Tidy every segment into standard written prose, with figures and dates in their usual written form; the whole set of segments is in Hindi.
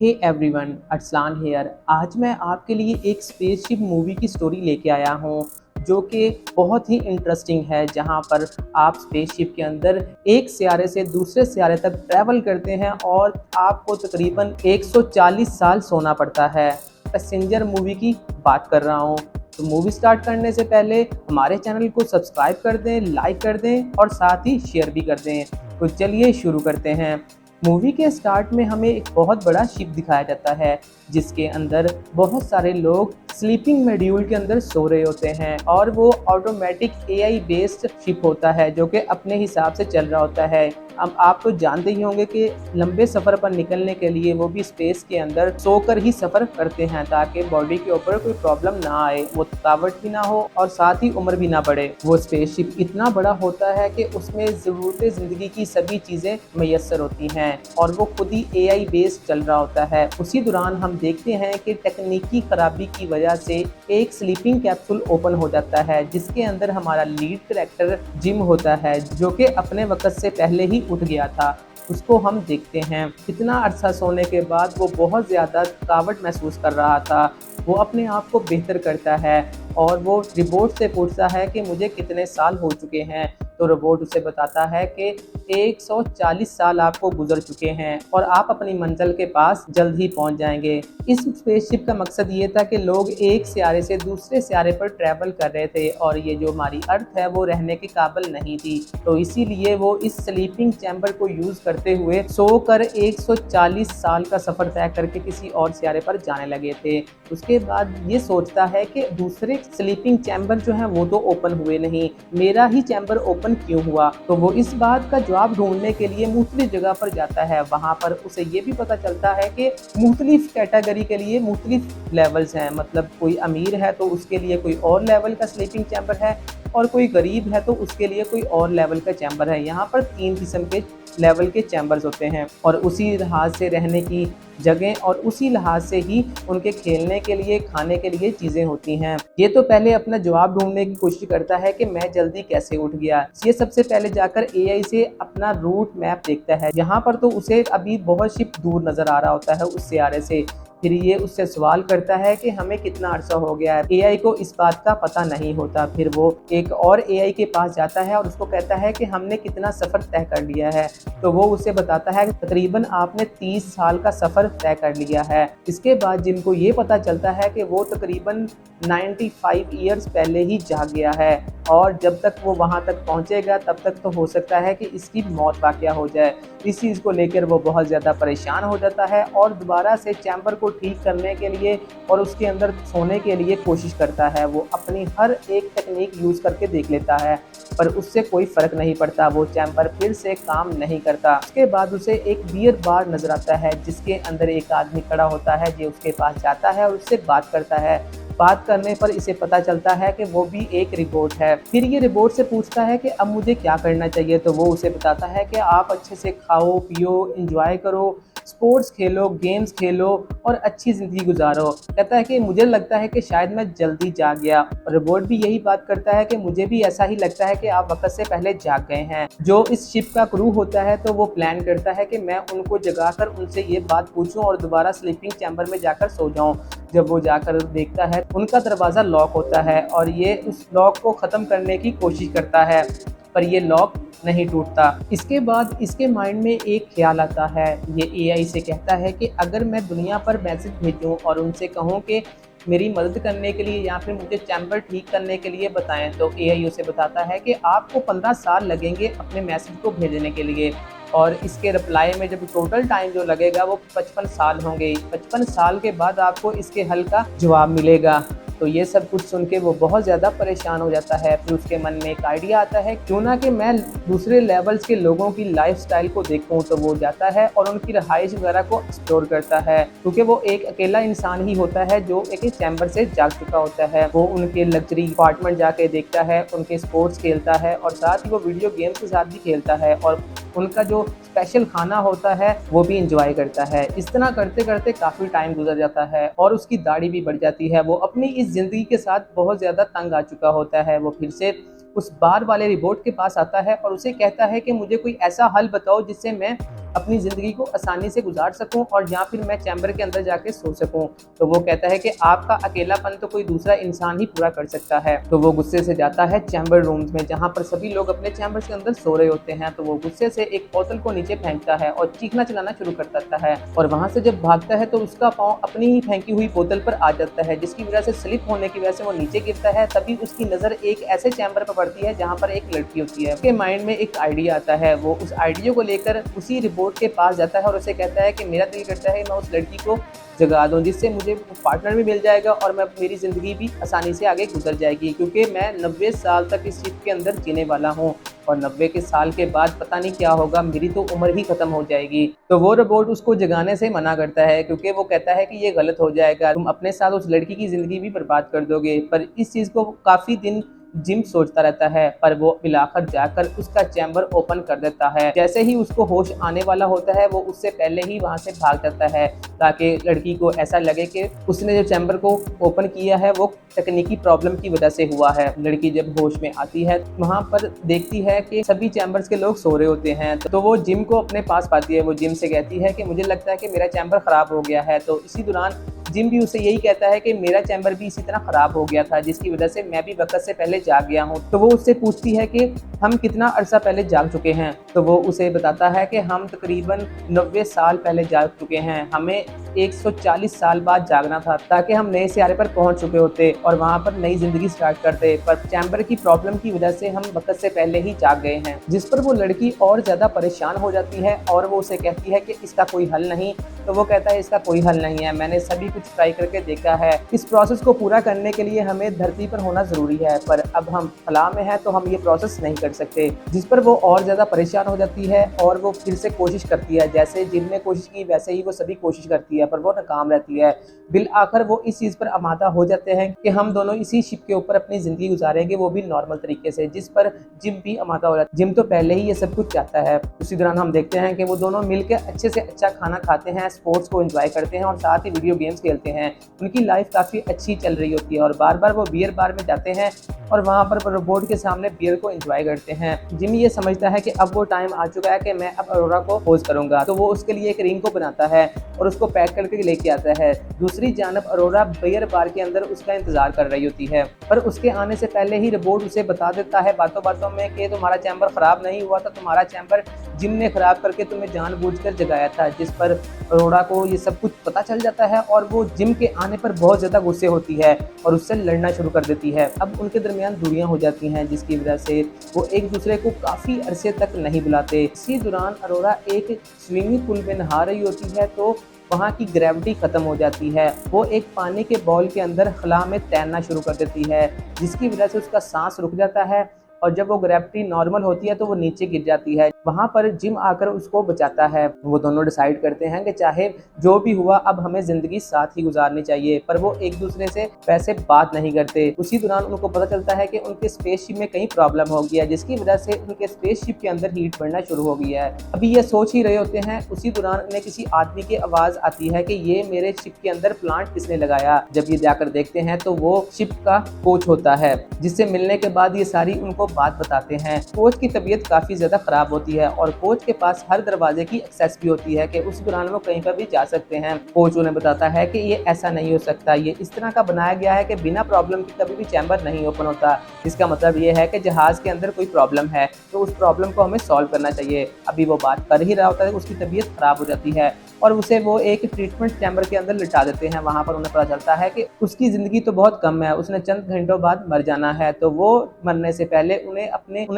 Hey everyone, Arsalan hair. आज मैं आपके लिए एक स्पेसशिप मूवी की स्टोरी लेके आया हूँ जो कि बहुत ही इंटरेस्टिंग है, जहाँ पर आप स्पेसशिप के अंदर एक सियारे से दूसरे सियारे तक ट्रैवल करते हैं और आपको तकरीबन 140 साल सोना पड़ता है। पैसेंजर मूवी की बात कर रहा हूँ। तो मूवी स्टार्ट करने से पहले हमारे चैनल को सब्सक्राइब कर दें, लाइक कर दें और साथ ही शेयर भी कर दें। तो चलिए शुरू करते हैं। मूवी के स्टार्ट में हमें एक बहुत बड़ा शिप दिखाया जाता है जिसके अंदर बहुत सारे लोग स्लीपिंग मॉड्यूल के अंदर सो रहे होते हैं और वो ऑटोमेटिक एआई बेस्ड शिप होता है जो कि अपने हिसाब से चल रहा होता है। अब आप तो जानते ही होंगे कि लंबे सफ़र पर निकलने के लिए वो भी स्पेस के अंदर सोकर ही सफ़र करते हैं ताकि बॉडी के ऊपर कोई प्रॉब्लम ना आए, वो थकावट भी ना हो और साथ ही उम्र भी ना बढ़े। वो स्पेसशिप इतना बड़ा होता है कि उसमें ज़रूरत ज़िंदगी की सभी चीज़ें मैसर होती हैं और वो खुद ही एआई बेस्ड चल रहा होता है। उसी दौरान हम देखते हैं कि तकनीकी खराबी की वजह से एक स्लीपिंग कैप्सूल ओपन हो जाता है जिसके अंदर हमारा लीड कैरेक्टर जिम होता है जो कि अपने वक्त से पहले ही उठ गया था। उसको हम देखते हैं कितना अरसा सोने के बाद वो बहुत ज़्यादा थकावट महसूस कर रहा था। वो अपने आप को बेहतर करता है और वो रोबोट से पूछता है कि मुझे कितने साल हो चुके हैं। तो रोबोट उसे बताता है कि 140 साल आपको गुजर चुके हैं और आप अपनी मंजिल के पास जल्द ही पहुंच जाएंगे। इस स्पेसशिप का मकसद ये था कि लोग एक सियारे से दूसरे सियारे पर ट्रैवल कर रहे थे और ये जो हमारी अर्थ है वो रहने के काबिल नहीं थी, तो इसीलिए वो इस स्लीपिंग चैम्बर को यूज करते हुए सोकर 140 साल का सफर तय करके किसी और सियारे पर जाने लगे थे। उसके बाद ये सोचता है कि दूसरे स्लीपिंग चैम्बर जो है वो तो ओपन हुए नहीं, मेरा ही चैम्बर ओपन क्यों हुआ। तो वो इस बात का जवाब ढूंढने के लिए मुख्तलिफ जगह पर जाता है। वहाँ पर उसे ये भी पता चलता है कि मुख्तलिफ कैटेगरी के लिए मुख्तलिफ लेवल्स हैं, मतलब कोई अमीर है तो उसके लिए कोई और लेवल का स्लीपिंग चैम्बर है और कोई गरीब है तो उसके लिए कोई और लेवल का चैम्बर है। यहाँ पर 3 किस्म के लेवल के चैम्बर्स होते हैं और उसी लिहाज से रहने की जगह और उसी लिहाज से ही उनके खेलने के लिए, खाने के लिए चीज़ें होती हैं। ये तो पहले अपना जवाब ढूंढने की कोशिश करता है कि मैं जल्दी कैसे उठ गया। ये सबसे पहले जाकर एआई से अपना रूट मैप देखता है। यहाँ पर तो उसे अभी बहुत शिप दूर नज़र आ रहा होता है उस सियारे से। फिर ये उससे सवाल करता है कि हमें कितना अरसा हो गया है। एआई को इस बात का पता नहीं होता। फिर वो एक और एआई के पास जाता है और उसको कहता है कि हमने कितना सफ़र तय कर लिया है। तो वो उसे बताता है कि तकरीबन आपने 30 साल का सफ़र तय कर लिया है। इसके बाद जिनको ये पता चलता है कि वो तकरीबन 95 ईयर्स पहले ही जाग गया है और जब तक वो वहाँ तक पहुँचेगा तब तक तो हो सकता है कि इसकी मौत वाक़या हो जाए। इस चीज़ को लेकर वो बहुत ज़्यादा परेशान हो जाता है और दोबारा से चैम्बर को ठीक करने के लिए और उसके अंदर सोने के लिए कोशिश करता है। वो अपनी हर एक टेक्निक यूज़ करके देख लेता है पर उससे कोई फ़र्क नहीं पड़ता, वो चैम्बर फिर से काम नहीं करता। उसके बाद उसे एक बियर बार नज़र आता है जिसके अंदर एक आदमी खड़ा होता है जो उसके पास जाता है और उससे बात करता है। बात करने पर इसे पता चलता है कि वो भी एक रिपोर्ट है। फिर ये रिपोर्ट से पूछता है कि अब मुझे क्या करना चाहिए। तो वो उसे बताता है कि आप अच्छे से खाओ पियो, एंजॉय करो, स्पोर्ट्स खेलो, गेम्स खेलो और अच्छी ज़िंदगी गुजारो। कहता है कि मुझे लगता है कि शायद मैं जल्दी जाग गया। और रोबोट भी यही बात करता है कि मुझे भी ऐसा ही लगता है कि आप वक्त से पहले जाग गए हैं। जो इस शिप का क्रू होता है तो वो प्लान करता है कि मैं उनको जगाकर उनसे ये बात पूछूं और दोबारा स्लीपिंग चैम्बर में जाकर सो जाऊं। जब वो जाकर देखता है उनका दरवाज़ा लॉक होता है और ये उस लॉक को ख़त्म करने की कोशिश करता है पर ये लॉक नहीं टूटता। इसके बाद इसके माइंड में एक ख्याल आता है। ये एआई से कहता है कि अगर मैं दुनिया पर मैसेज भेजूं और उनसे कहूं कि मेरी मदद करने के लिए या फिर मुझे चैम्बर ठीक करने के लिए बताएं, तो एआई उसे बताता है कि आपको 15 साल लगेंगे अपने मैसेज को भेजने के लिए और इसके रिप्लाई में जब टोटल टाइम जो लगेगा वो 55 साल होंगे। 55 साल के बाद आपको इसके हल का जवाब मिलेगा। तो ये सब कुछ सुन के वो बहुत ज़्यादा परेशान हो जाता है। फिर उसके मन में एक आइडिया आता है क्यों ना कि मैं दूसरे लेवल्स के लोगों की लाइफस्टाइल को देखूं। तो वो जाता है और उनकी रहाइश वगैरह को एक्सप्लोर करता है क्योंकि वो एक अकेला इंसान ही होता है जो एक चैम्बर से जाग चुका होता है। वो उनके लग्जरी अपार्टमेंट जाके देखता है, उनके स्पोर्ट्स खेलता है और साथ ही वो वीडियो गेम्स के साथ भी खेलता है और उनका जो स्पेशल खाना होता है वो भी इंजॉय करता है। इस तरह करते करते काफ़ी टाइम गुजर जाता है और उसकी दाढ़ी भी बढ़ जाती है। वो अपनी इस ज़िंदगी के साथ बहुत ज़्यादा तंग आ चुका होता है। वो फिर से उस बार वाले रिपोर्ट के पास आता है और उसे कहता है कि मुझे कोई ऐसा हल बताओ जिससे मैं अपनी ज़िंदगी को आसानी से गुजार सकूं और या फिर मैं चैम्बर के अंदर जाके सो सकूं। तो वो कहता है कि आपका अकेलापन तो कोई दूसरा इंसान ही पूरा कर सकता है। तो वो गुस्से से जाता है चैम्बर रूम्स में, जहाँ पर सभी लोग अपने चैम्बर्स के अंदर सो रहे होते हैं। तो वो गुस्से से एक बोतल को नीचे फेंकता है और चीखना चिल्लाना शुरू कर देता है, और वहाँ से जब भागता है तो उसका पाँव अपनी ही फेंकी हुई बोतल पर आ जाता है, जिसकी वजह से स्लिप होने की वजह से वो नीचे गिरता है। तभी उसकी नज़र एक ऐसे चैम्बर पर पड़ती है जहाँ पर एक लड़की होती है। उसके माइंड में एक आइडिया आता है, वो उस आइडिया को लेकर उसी रिपोर्ट के पास जाता है और उसे कहता है कि मेरा दिल करता है मैं उस लड़की को जगा दूं, जिससे मुझे पार्टनर भी मिल जाएगा और मैं मेरी ज़िंदगी भी आसानी से आगे गुजर जाएगी, क्योंकि मैं 90 साल तक इस शिप के अंदर जीने वाला हूँ और 90 के साल के बाद पता नहीं क्या होगा, मेरी तो उम्र ही खत्म हो जाएगी। तो वो रोबोट उसको जगाने से मना करता है, क्योंकि वो कहता है कि ये गलत हो जाएगा, तुम अपने साथ उस लड़की की ज़िंदगी भी बर्बाद कर दोगे। पर इस चीज़ को काफ़ी दिन जिम सोचता रहता है, पर वो मिलाकर जाकर उसका चैम्बर ओपन कर देता है। जैसे ही उसको होश आने वाला होता है वो उससे पहले ही वहां से भाग जाता है, ताकि लड़की को ऐसा लगे कि उसने जो चैम्बर को ओपन किया है वो तकनीकी प्रॉब्लम की वजह से हुआ है। लड़की जब होश में आती है वहां पर देखती है कि सभी चैम्बर्स के लोग सो रहे होते हैं। तो वो जिम को अपने पास पाती है। वो जिम से कहती है कि मुझे लगता है कि मेरा चैम्बर खराब हो गया है। तो इसी दौरान जिम भी उसे यही कहता है कि मेरा चैम्बर भी इसी तरह खराब हो गया था, जिसकी वजह से मैं भी वक्त से पहले जाग गया हूँ। तो वो उससे पूछती है कि हम कितना अरसा पहले जाग चुके हैं। तो वो उसे बताता है कि हम तकरीबन 90 साल पहले जाग चुके हैं, हमें 140 साल बाद जागना था ताकि हम नए सियारे पर पहुंच चुके होते और वहां पर नई जिंदगी स्टार्ट करते, पर चैम्बर की प्रॉब्लम की वजह से हम वक्त से पहले ही जाग गए हैं। जिस पर वो लड़की और ज्यादा परेशान हो जाती है और वो उसे कहती है कि इसका कोई हल नहीं। तो वो कहता है इसका कोई हल नहीं है, मैंने सभी कुछ ट्राई करके देखा है, इस प्रोसेस को पूरा करने के लिए हमें धरती पर होना जरूरी है, पर अब हम खला में है तो हम ये प्रोसेस नहीं कर सकते। जिस पर वो और ज्यादा परेशान हो जाती है और वो फिर से कोशिश करती है, जैसे जिम ने कोशिश की वैसे ही वो सभी कोशिश करती है, पर वो नाकाम रहती है। बिल आखिर वो इस चीज पर आमादा हो जाते हैं कि हम दोनों इसी शिप के ऊपर अपनी जिंदगी गुजारेंगे, वो भी नॉर्मल तरीके से, जिस पर जिम भी आमादा हो जाता है। जिम तो पहले ही ये सब कुछ चाहता है। उसी दौरान हम देखते हैं कि वो दोनों मिलकर अच्छे से अच्छा खाना खाते हैं, स्पोर्ट्स को एंजॉय करते हैं और साथ ही वीडियो गेम्स खेलते हैं। उनकी लाइफ काफ़ी अच्छी चल रही होती है और बार बार वो बियर बार में जाते हैं और वहाँ पर रोबोट के सामने बियर को एंजॉय करते हैं। जिम ये समझता है कि अब वो टाइम आ चुका है कि मैं अब अरोरा को पोज करूंगा, तो वो उसके लिए एक रिंग को बनाता है और उसको पैक करके लेके आता है। दूसरी जानब अरोरा बियर बार के अंदर उसका इंतजार कर रही होती है, पर उसके आने से पहले ही रोबोट उसे बता देता है बातों बातों में कि तुम्हारा चैम्बर खराब नहीं हुआ था, तुम्हारा चैम्बर जिम ने खराब करके तुम्हें जानबूझकर जगाया था। जिस पर अरोरा को ये सब कुछ पता चल जाता है और वो जिम के आने पर बहुत ज़्यादा गुस्से होती है और उससे लड़ना शुरू कर देती है। अब उनके दरमियान दूरियां हो जाती हैं, जिसकी वजह से वो एक दूसरे को काफ़ी अरसे तक नहीं बुलाते। इसी दौरान अरोरा एक स्विमिंग पूल में नहा रही होती है तो वहाँ की ग्रेविटी खत्म हो जाती है। वो एक पानी के बॉल के अंदर खला में तैरना शुरू कर देती है, जिसकी वजह से उसका सांस रुक जाता है और जब वो ग्रेविटी नॉर्मल होती है तो वो नीचे गिर जाती है। वहाँ पर जिम आकर उसको बचाता है। वो दोनों डिसाइड करते हैं कि चाहे जो भी हुआ अब हमें जिंदगी साथ ही गुजारनी चाहिए, पर वो एक दूसरे से वैसे बात नहीं करते। उसी दौरान उनको पता चलता है कि उनके स्पेसशिप में कहीं प्रॉब्लम हो गई है, जिसकी वजह से उनके स्पेसशिप के अंदर हीट बढ़ना शुरू हो गई है। अभी ये सोच ही रहे होते हैं, उसी दौरान उन्हें किसी आदमी की आवाज़ आती है कि ये मेरे शिप के अंदर प्लांट किसने लगाया। जब ये जाकर देखते हैं तो वो शिप का कोच होता है, जिससे मिलने के बाद ये सारी उनको बात बताते हैं। कोच की तबीयत काफ़ी ज़्यादा ख़राब होती है और कोच के पास हर दरवाजे की एक्सेस भी होती है कि उस दौरान वो कहीं पर भी जा सकते हैं। कोच उन्हें बताता है कि ये ऐसा नहीं हो सकता, ये इस तरह का बनाया गया है कि बिना प्रॉब्लम के कभी भी चैम्बर नहीं ओपन होता। इसका मतलब ये है कि जहाज़ के अंदर कोई प्रॉब्लम है तो उस प्रॉब्लम को हमें सॉल्व करना चाहिए। अभी वो बात कर ही रहा होता है, उसकी तबीयत ख़राब हो जाती है और उसे वो एक ट्रीटमेंट चैम्बर के अंदर लिटा देते हैं। वहाँ पर उन्हें पता चलता है कि उसकी ज़िंदगी तो बहुत कम है, उसने चंद घंटों बाद मर जाना है। तो वो मरने से पहले उन्हें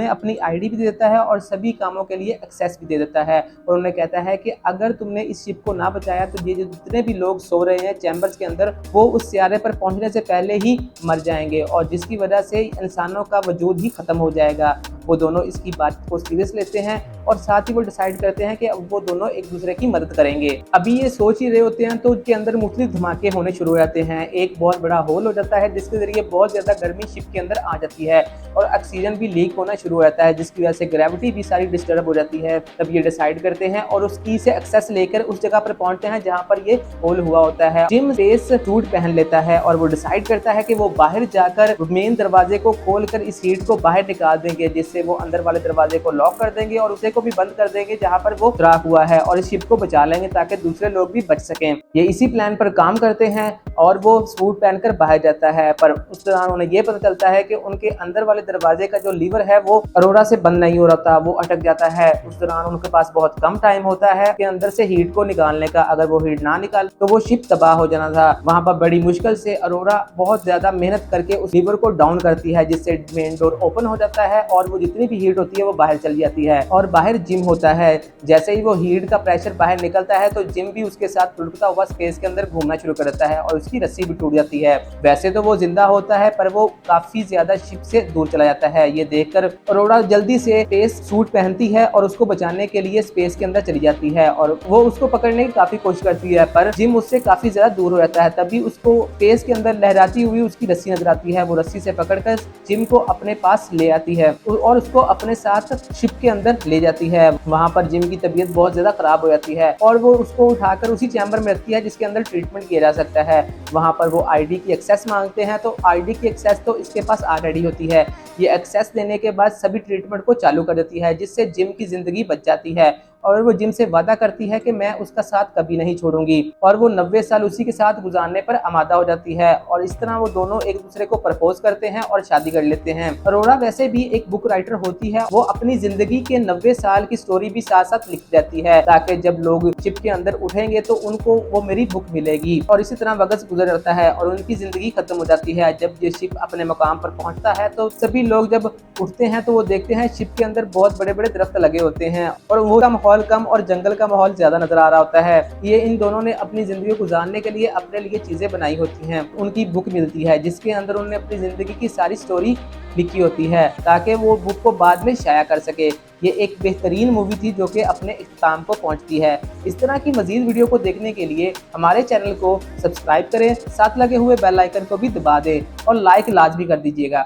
अपनी आईडी भी दे देता है और सभी कामों के लिए एक्सेस भी दे देता है और उन्हें कहता है कि अगर तुमने इस शिप को ना बचाया तो ये जितने भी लोग सो रहे हैं चैम्बर्स के अंदर वो उस सियारे पर पहुंचने से पहले ही मर जाएंगे और जिसकी वजह से इंसानों का वजूद ही खत्म हो जाएगा। वो दोनों इसकी बात को सीरियस लेते हैं और साथ ही वो डिसाइड करते हैं कि अब वो दोनों एक दूसरे की मदद करेंगे। अभी ये सोच ही रहे होते हैं तो उनके अंदर मुख्तलिफ धमाके होने शुरू हो जाते हैं। एक बहुत बड़ा होल हो जाता है जिसके जरिए बहुत ज़्यादा गर्मी शिप के अंदर आ जाती है और ऑक्सीजन भी लीक होना शुरू हो जाता है, जिसकी वजह से ग्रेविटी भी सारी डिस्टर्ब हो जाती है। तब ये डिसाइड करते हैं और उस की से एक्सेस लेकर उस जगह पर पहुंचते हैं जहाँ पर ये होल हुआ होता है। जिम स्पेस सूट पहन लेता है और वो डिसाइड करता है कि वो बाहर जाकर मेन दरवाजे को खोलकर इस हीट को बाहर निकाल देंगे, जिससे से वो अंदर वाले दरवाजे को लॉक कर देंगे और उसे को भी बंद कर देंगे जहाँ पर वो सुराख हुआ है, और इस शिप को बचा लेंगे ताकि दूसरे लोग भी बच सकें। ये इसी प्लान पर काम करते हैं और वो सूट पहनकर बाहर जाता है, पर उस दौरान उन्हें ये पता चलता है कि उनके अंदर वाले दरवाजे का जो लीवर है वो अरोरा से बंद नहीं हो रहा था, वो अटक जाता है। उस दौरान उनके पास बहुत कम टाइम होता है कि अंदर से हीट को निकालने का। अगर वो हीट ना निकाल तो वो शिप तबाह हो जाना था। वहां पर बड़ी मुश्किल से अरोरा बहुत ज्यादा मेहनत करके उस लीवर को डाउन करती है, जिससे मेन डोर ओपन हो जाता है और वो जितनी भी हीट होती है वो बाहर चली जाती है। और बाहर जिम होता है। जैसे ही वो हीट का प्रेशर बाहर निकलता है तो जिम भी उसके साथ लुढ़कता हुआ स्पेस के अंदर घूमना शुरू कर देता है और उसकी रस्सी भी टूट जाती है। वैसे तो वो जिंदा होता है पर वो काफी ज्यादा शिप से दूर चला जाता है। ये देखकर अरोरा जल्दी से स्पेस सूट पहनती है और उसको बचाने के लिए स्पेस के अंदर चली जाती है और वो उसको पकड़ने की काफी कोशिश करती है, पर जिम उससे काफी ज्यादा दूर हो जाता है। तभी उसको स्पेस के अंदर लहराती हुई उसकी रस्सी नजर आती है। वो रस्सी से पकड़कर जिम को अपने पास ले आती है और उसको अपने साथ शिप के अंदर ले जाती है। वहां पर जिम की तबीयत बहुत ज्यादा खराब हो जाती है और वो उसको उठाकर उसी चैम्बर में रखती है जिसके अंदर ट्रीटमेंट किया जा सकता है। वहां पर वो आईडी की एक्सेस मांगते हैं तो आईडी की एक्सेस तो इसके पास ऑलरेडी होती है। ये एक्सेस देने के बाद सभी ट्रीटमेंट को चालू कर देती है, जिससे जिम की जिंदगी बच जाती है और वो जिम से वादा करती है कि मैं उसका साथ कभी नहीं छोड़ूंगी, और वो 90 साल उसी के साथ गुजारने पर आमादा हो जाती है। और इस तरह वो दोनों एक दूसरे को प्रपोज करते हैं और शादी कर लेते हैं। अरोरा वैसे भी एक बुक राइटर होती है, वो अपनी जिंदगी के 90 साल की स्टोरी भी साथ साथ लिखती रहती है ताकि जब लोग शिप के अंदर उठेंगे तो उनको वो मेरी बुक मिलेगी। और इसी तरह वक्त गुजर जाता है और उनकी जिंदगी खत्म हो जाती है। जब ये शिप अपने मकाम पर पहुंचता है तो सभी लोग जब उठते हैं तो वो देखते हैं शिप के अंदर बहुत बड़े बड़े दरख्त लगे होते हैं और वो का माहौल कम और जंगल का माहौल ज्यादा नजर आ रहा होता है। ये इन दोनों ने अपनी जिंदगी गुजारने के लिए अपने लिए चीजें बनाई होती हैं। उनकी बुक मिलती है जिसके अंदर उन्होंने अपनी जिंदगी की सारी स्टोरी लिखी होती है ताकि वो बुक को बाद में शाया कर सके। ये एक बेहतरीन मूवी थी जो कि अपने इख्तिताम को पहुंचती है। इस तरह की मजीद वीडियो को देखने के लिए हमारे चैनल को सब्सक्राइब करें, साथ लगे हुए बेल आइकन को भी दबा दें और लाइक लाजमी कर दीजिएगा।